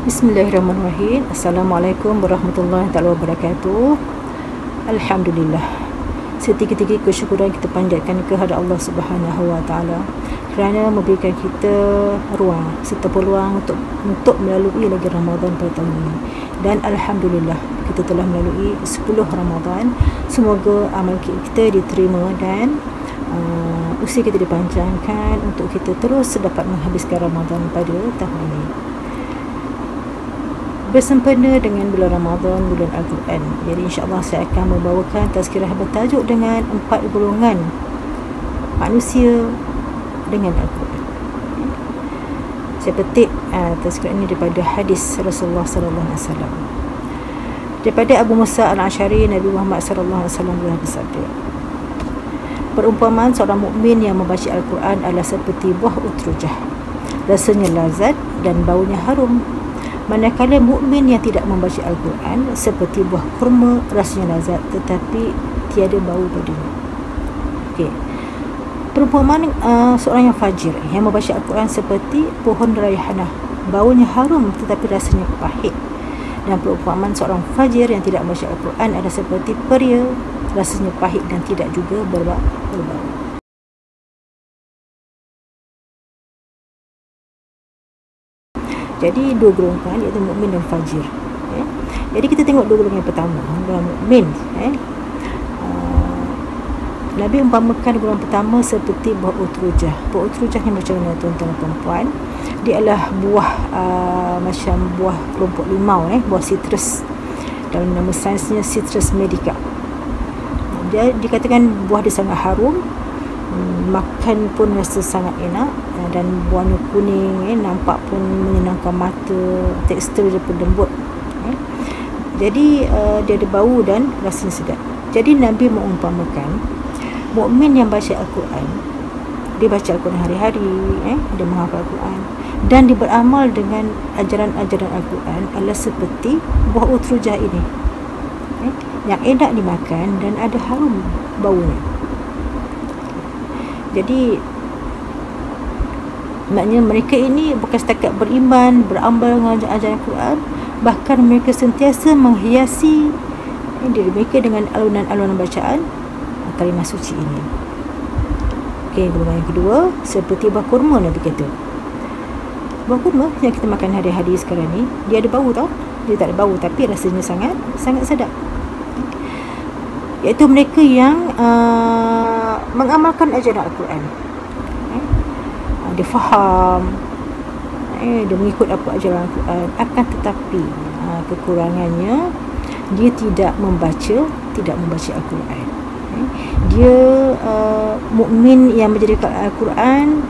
Bismillahirrahmanirrahim. Assalamualaikum warahmatullahi taala wabarakatuh. Alhamdulillah. Setinggi-tinggi kesyukuran kita panjatkan kehadrat Allah Subhanahu wa taala kerana memberikan kita ruang serta peluang untuk melalui lagi Ramadan pada tahun ini. Dan alhamdulillah kita telah melalui 10 Ramadan. Semoga amal kita diterima dan usia kita dipanjangkan untuk kita terus dapat menghabiskan Ramadan pada tahun ini. Bersempena dengan bulan Ramadan, bulan Al-Quran. Jadi insya-Allah saya akan membawakan tazkirah bertajuk dengan 4 golongan manusia dengan Al-Quran. Saya petik tazkirah ini daripada hadis Rasulullah sallallahu alaihi wasallam. Daripada Abu Musa Al-Asy'ari, Nabi Muhammad sallallahu alaihi wasallam bersabda, perumpamaan seorang mukmin yang membaca Al-Quran adalah seperti buah utrujah. Rasanya lazat dan baunya harum. Manakala mukmin yang tidak membaca Al-Quran seperti buah kurma, rasanya lazat tetapi tiada bau padanya. Okey. Perumpamaan seorang yang fajir yang membaca Al-Quran seperti pohon raihanah, baunya harum tetapi rasanya pahit. Dan perumpamaan seorang fajir yang tidak membaca Al-Quran adalah seperti peria, rasanya pahit dan tidak juga berbau. Jadi dua golongan iaitu mukmin dan fajir. Jadi kita tengok dua golongan yang pertama, golongan mukmin. Nabi umpamakan golongan pertama seperti buah utrujah. Buah utrujah yang macam mana tuan-tuan dan perempuan? Dia adalah buah macam buah kelompok limau, buah citrus. Dalam nama sainsnya Citrus medica. Dia dikatakan buah dia sangat harum, makan pun rasa sangat enak, dan buahnya kuning, nampak pun menyenangkan mata, tekstur dia pun lembut. Jadi dia ada bau dan rasanya sedap. Jadi Nabi mengumpamakan mukmin yang baca Al-Quran, dia baca Al-Quran hari-hari, dia menghafal Al-Quran dan dia beramal dengan ajaran-ajaran Al-Quran adalah seperti buah utrujah ini, yang enak dimakan dan ada harum baunya. Jadi maknanya mereka ini bukan setakat beriman, beramal dengan ajaran Al-Quran, bahkan mereka sentiasa menghiasi diri mereka dengan alunan-alunan bacaan kalimah suci ini. Okey, golongan yang kedua seperti buah kurma. Nabi kata buah kurma yang kita makan hari-hari sekarang ni, dia ada bau tau. Dia tak ada bau tapi rasanya sangat sedap. Iaitu mereka yang mengamalkan ajaran Al-Quran. Dia faham, dia mengikut apa ajaran Al-Quran, akan tetapi kekurangannya dia tidak membaca Al-Quran. Dia mukmin yang menjadikan Al-Quran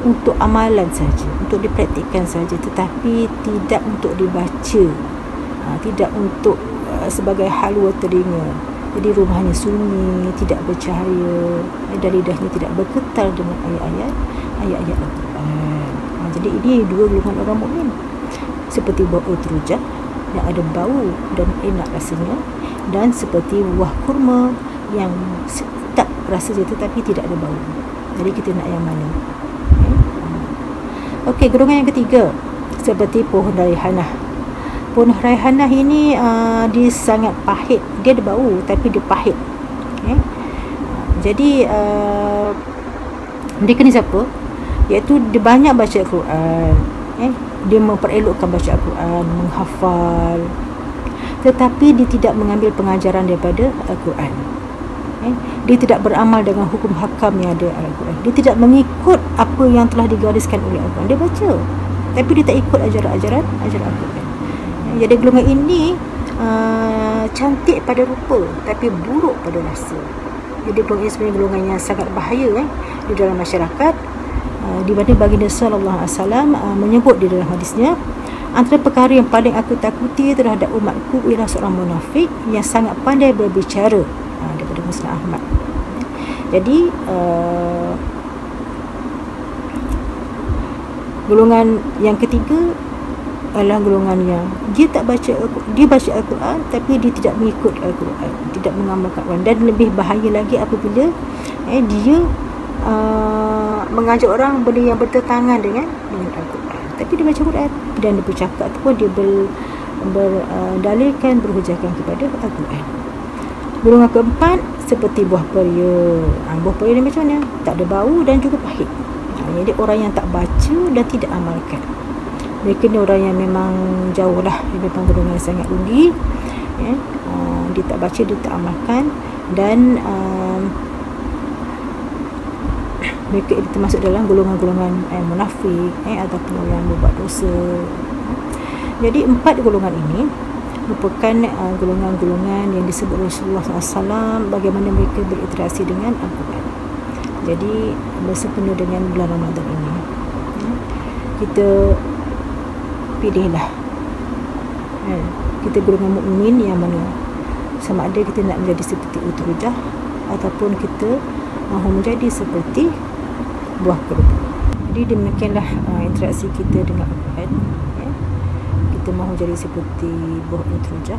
untuk amalan saja, untuk dipraktikkan saja, tetapi tidak untuk dibaca, tidak untuk sebagai halwa telinga. Jadi rumahnya sunyi, tidak bercahaya, dan lidahnya tidak bergetar dengan ayat-ayat Al-Quran. Jadi ini dua golongan orang mukmin. Seperti buah utrujah yang ada bau dan enak rasanya, dan seperti buah kurma yang sedap rasanya tetapi tidak ada bau. Jadi kita nak yang mana? Okey, golongan yang ketiga seperti pohon raihanah. Pohon raihanah ini dia sangat pahit. Dia ada bau tapi dia pahit. Jadi mereka ni siapa? Iaitu dia banyak baca Al-Quran, dia memperelokkan baca Al-Quran, menghafal, tetapi dia tidak mengambil pengajaran daripada Al-Quran. Dia tidak beramal dengan hukum hakam yang ada Al-Quran. Dia tidak mengikut apa yang telah digariskan oleh Al-Quran. Dia baca tapi dia tak ikut ajaran Al-Quran. Jadi golongan ini cantik pada rupa tapi buruk pada rasa. Jadi golongan ini sebenarnya golongan yang sangat bahaya di dalam masyarakat. Di mana baginda sallallahu alaihi wasallam menyebut di dalam hadisnya, antara perkara yang paling aku takuti terhadap umatku ialah seorang munafik yang sangat pandai berbicara, daripada Musnad Ahmad. Jadi golongan yang ketiga adalah golongan yang dia baca Al-Quran tapi dia tidak mengikut Al-Quran, tidak mengamalkan Al-Quran. Dan lebih bahaya lagi apabila dia mengajak orang benda yang bertentangan dengan Al-Quran. tapi dia baca Quran dan dia bercakap tu pun dia berdalilkan, berhujahkan kepada Al-Quran. Golongan keempat seperti buah peria. Buah peria ni macam mana? Tak ada bau dan juga pahit. Jadi orang yang tak baca dan tidak amalkan. Mereka ni orang yang memang jauh lah, dia memang golongan yang sangat rugi. Dia tak baca, dia tak amalkan, dan mereka termasuk dalam golongan-golongan munafik ataupun orang yang berbuat dosa. Jadi 4 golongan ini merupakan golongan-golongan yang disebut Rasulullah SAW bagaimana mereka berinteraksi dengan Al-Quran. Jadi bersempena dengan bulan Ramadan ini, kita pilihlah kita golongan mukmin yang mana, sama ada kita nak menjadi seperti Utrujah ataupun kita mahu menjadi seperti buah kerubu. Jadi demikianlah interaksi kita dengan Al-Quran. Kita mahu jadi seperti buah Utrujah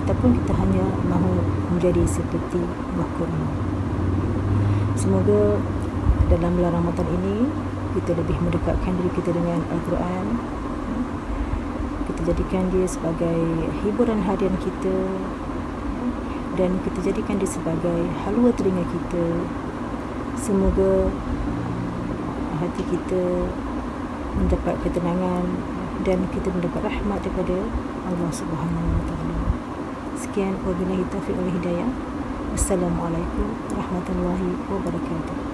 ataupun kita hanya mahu menjadi seperti buah kurma. Semoga dalam bulan Ramadan ini kita lebih mendekatkan diri kita dengan Al-Quran. Kita jadikan dia sebagai hiburan harian kita, dan kita jadikan dia sebagai halwa telinga kita. Semoga hati kita mendapat ketenangan dan kita mendapat rahmat daripada Allah Subhanahu wa taala. Sekian, wabillahi taufiq wal hidayah. Assalamualaikum warahmatullahi wabarakatuh.